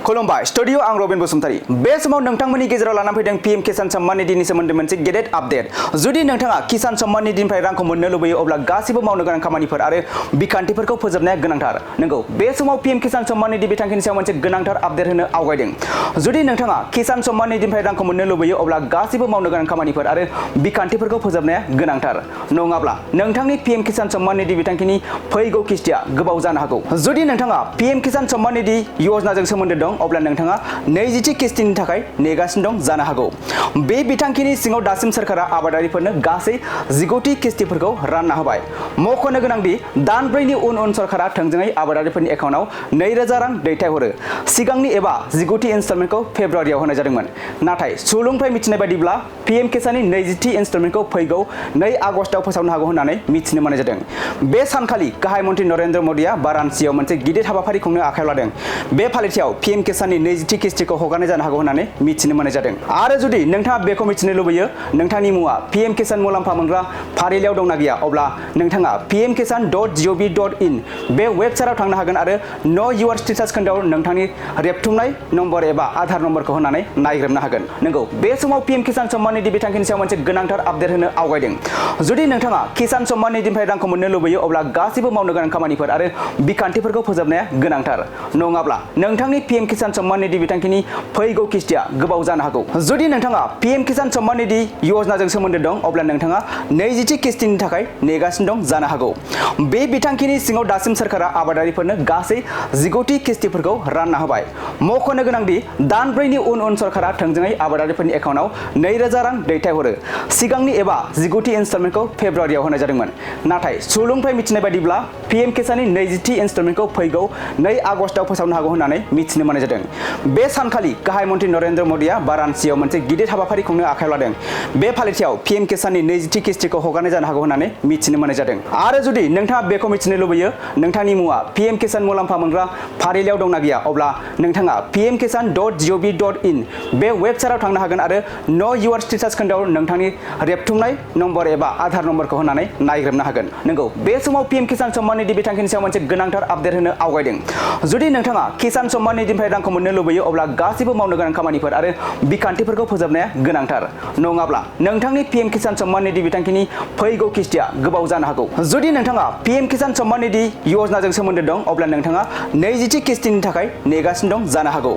खुलुमबाय स्टुडियो आं रबिन बसुमतारी बे समाव नोंथांमोननि गेजेराव लाना फैदों पीएम किसान सम्मान निधिनि सोमोन्दै मोनसे गेदेर आपडेट जुदि नोंथाङा किसान सम्मान निधिनिफ्राय रांखौ मोननो लुबैयो अब्ला गासिबो मावनो गोनां खामानिफोर आरो बिखान्थिफोरखौ फोजोबनाया गोनांथार नंगौ बे समाव पीएम किसान सम्मान निधि बिथांखिनि सायाव मोनसे गोनांथार आपडेट होनो आवगायदों जुदि नोंथाङा किसान सम्मान निधिनिफ्राय रांखौ मोननो लुबैयो अब्ला गासिबो मावनो गोनां खामानिफोर आरो बिखान्थिफोरखौ फोजोबनाया गोनांथार नङाब्ला नोंथांनि पीएम किसान सम्मान निधि बिथांखिनि फैगौ किस्तिया गोबाव जानो हागौ जुदि नोंथाङा पीएम किसान सम्मान निधि योजनाजों सोमोन्दो दं अब्ला नोंथाङा 20थि किस्तिनि थाखाय नेगासिनो दं जानो हागौ बे बिथांखिनि सिङाव दासिम सरकारा आबादारिफोरनो गासै 19थि किस्तिफोरखौ रानना होबाय मख'नो गोनांदि दान 4नि उन सरकारा थोंजोङै आबादारिफोरनि एकाउन्टआव 2000 रां दैथायहरो सिगांनि एबा 19थि इनस्टलमेन्टखौ फेब्रुवारियाव होनाय जादोंमोन नाथाय सुलुंनिफ्राय मिथिनाय बायदिब्ला पीएम किसाननि 20थि इनस्टलमेन्टखौ फैगौ 2 आगस्टआव फोसावनो हागौ होननानै मिथिनो मोननाय जादों बे सानखालि गाहाय मन्त्रि नरेन्द्र मोदीआ वाराणसियाव मोनसे गिदिर हाबाफारि खुंनो आखायाव लादों बे फालिथायाव पीएम किसाननि 20थि किस्तिखौ हगारनाय जानो हागौ होननानै मिथिनो मोननाय जादों आरो जुदि नोंथाङा बेखौ मिथिनो लुबैयो नोंथांनि मुङा पीएम किसान मुलाम्फा मोनग्रा फारिलाइयाव दंना गैया अब्ला नोंथाङा pmkisan.gov.in बे वेबसाइटआव थांनो हागोन आरो नो युवर स्टेटास खोन्दोआव नोंथांनि रेबथुमनाय नम्बर एबा आधार नम्बरखौ होनानै नायग्रोमनो हागोन नंगौ बे समाव पीएम किसान सम्मान निधि बिथांखिनि सायाव मोनसे गोनांथार आपडेट होनो आवगायदों जुदि नोंथाङा किसान सम्मान निधिनिफ्राय रांखौ मोननो लुबैयो अब्ला गासिबो मावनो गोनां खामानिफोर आरो बिखान्थिफोरखौ फोजोबनाया गोनांथार नङाब्ला नोंथांनि पीएम किसान सम्मान निधि बिथांखिनि फैगौ किस्तिया गोबाव जानो हागौ जुदि नोंथाङा पीएम किसान सम्मान निधि योजनाजों सोमोन्दो दं अब्ला नोंथाङा 20थि किस्तिनि थाखाय नेगासिनो दं जानो हागौ बे बिथांखिनि सिङाव दासिम सरकारा आबादारिफोरनो गासै 19थि किस्तिफोरखौ रानना होबाय मख'नो गोनांदि दान 4नि उन सरकारा थोंजोङै आबादारिफोरनि एकाउन्टआव 2000 रां दैथायहरो सिगांनि एबा 19थि इनस्टलमेन्टखौ फेब्रुवारियाव होनाय जादोंमोन नाथाय सुलुंनिफ्राय मिथिनाय बायदिब्ला पीएम किसाननि 20थि इनस्टलमेन्टखौ फैगौ 2 आगस्टआव फोसावनो हागौ होननानै मिथिनो मोननाय जादों बे सानखालि गाहाय मन्त्रि नरेन्द्र मोदीआ वाराणसियाव मोनसे गिदिर हाबाफारि खुंनो आखायाव लादों बे फालिथायाव पीएम किसाननि 20थि किस्तिखौ हगारनाय जानो हागौ होननानै मिथिनो मोननाय जादों आरो जुदि नोंथाङा बेखौ मिथिनो लुबैयो नोंथांनि मुङा पीएम किसान मुलाम्फा मोनग्रा फारिलाइयाव दंना गैया अब्ला नोंथाङा pmkisan.gov.in बे वेबसाइटआव थांनो हागोन आरो नो युवर स्टेटास खोन्दोआव नोंथांनि रेबथुमनाय नम्बर एबा आधार नम्बरखौ होनानै नायग्रोमनो हागोन नंगौ बे समाव पीएम किसान सम्मान निधि बिथांखिनि सायाव मोनसे गोनांथार आपडेट होनो आवगायदों जुदि नोंथाङा किसान सम्मान निधिनिफ्राय रांखौ मोननो लुबैयो अब्ला गासिबो मावनो गोनां खामानिफोर आरो बिखान्थिफोरखौ फोजोबनाया गोनांथार नङाब्ला नोंथांनि पीएम किसान सम्मान निधि बिथांखिनि फैगौ किस्तिया गोबाव जानो हागौ जुदि नोंथाङा पीएम किसान सम्मान निधि योजनाजों सोमोन्दो दं अब्ला नोंथाङा 20थि किस्तिनि थाखाय नेगासिनो दं जानो हागौ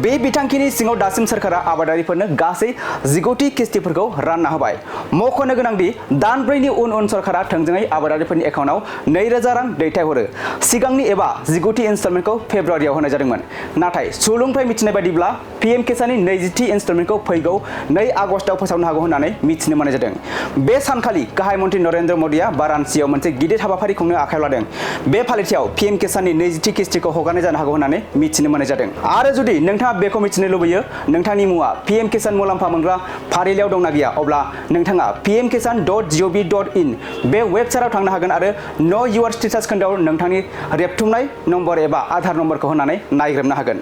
बे बिथांखिनि सिङाव दासिम सरकारा आबादारिफोरनो गासै 19थि किस्तिफोरखौ रानना होबाय मख'नो गोनांदि दान 4नि उन सरकारा थोंजोङै आबादारिफोरनि एकाउन्टआव 2000 रां दैथायहरो सिगांनि एबा 19थि इनस्टलमेन्टखौ फेब्रुवारियाव होनाय जादोंमोन नाथाय सुलुंनिफ्राय मिथिनाय बायदिब्ला पीएम किसाननि 20थि इनस्टलमेन्टखौ फैगौ 2 आगस्टआव फोसावनो हागौ होननानै मिथिनो मोननाय जादों बे सानखालि गाहाय मन्त्रि नरेन्द्र मोदीआ वाराणसियाव मोनसे गिदिर हाबाफारि खुंनो आखायाव लादों बे फालिथायाव पीएम किसाननि 20थि किस्तिखौ हगारनाय जानो हागौ होननानै मिथिनो मोननाय जादों आरो जुदि नोंथाङा बेखौ मिथिनो लुबैयो नोंथांनि मुङा पीएम किसान मुलाम्फा मोनग्रा फारिलाइयाव दंना गैया अब्ला नोंथाङा pmkisan.gov.in बे वेबसाइटआव थांनो हागोन आरो नो युवर स्टेटास खोन्दोआव नोंथांनि रेबथुमनाय नम्बर एबा आधार नम्बरखौ होनानै नायग्रोमनो हागोन